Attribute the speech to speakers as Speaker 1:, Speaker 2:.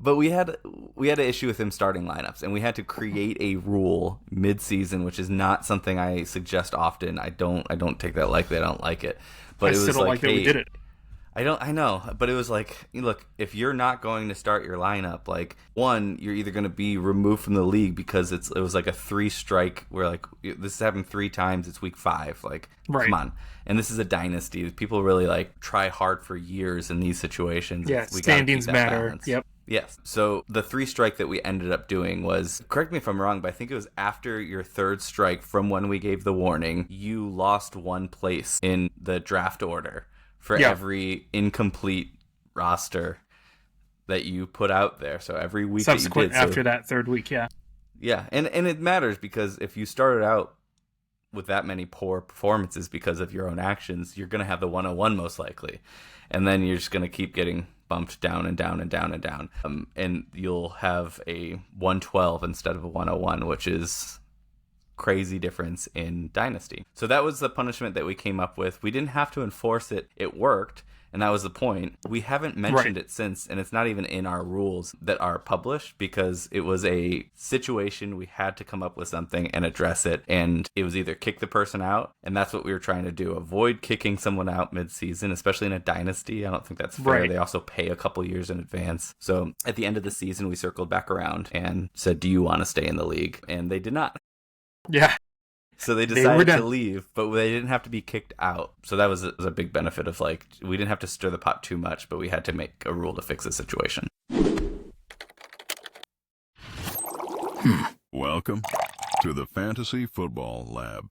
Speaker 1: But we had an issue with him starting lineups, and we had to create a rule mid-season, which is not something I suggest often. I don't take that lightly. I don't like it. But
Speaker 2: I
Speaker 1: it
Speaker 2: still
Speaker 1: was
Speaker 2: don't
Speaker 1: like,
Speaker 2: like that we
Speaker 1: hey,
Speaker 2: did it.
Speaker 1: I know, but it was like, look, if you're not going to start your lineup, like, one, you're either going to be removed from the league because it was like a 3-strike where, like, this has happened 3 times. It's week 5. Like,
Speaker 2: Right.
Speaker 1: come on. And this is a dynasty. People really, like, try hard for years in these situations.
Speaker 2: Yeah,
Speaker 1: We gotta keep
Speaker 2: standings
Speaker 1: that
Speaker 2: matter.
Speaker 1: balance.
Speaker 2: Yep.
Speaker 1: Yes. So the 3-strike that we ended up doing was, correct me if I'm wrong, but I think it was after your 3rd strike from when we gave the warning, you lost 1 place in the draft order for every incomplete roster that you put out there. So every week
Speaker 2: Subsequent
Speaker 1: that you did.
Speaker 2: After that 3rd week, yeah.
Speaker 1: Yeah, and it matters because if you started out with that many poor performances because of your own actions, you're going to have the 101 most likely. And then you're just going to keep getting bumped down and down and down and down. And you'll have a 112 instead of a 101, which is crazy difference in Dynasty. So that was the punishment that we came up with. We didn't have to enforce it. It worked. And that was the point. We haven't mentioned it since, and it's not even in our rules that are published because it was a situation we had to come up with something and address it. And it was either kick the person out, and that's what we were trying to do. Avoid kicking someone out mid-season, especially in a dynasty. I don't think that's fair.
Speaker 2: Right.
Speaker 1: They also pay a couple years in advance. So at the end of the season, we circled back around and said, do you want to stay in the league? And they did not.
Speaker 2: Yeah.
Speaker 1: So they decided to leave, but they didn't have to be kicked out. So that was a big benefit of, like, we didn't have to stir the pot too much, but we had to make a rule to fix the situation.
Speaker 3: Welcome to the Fantasy Football Lab.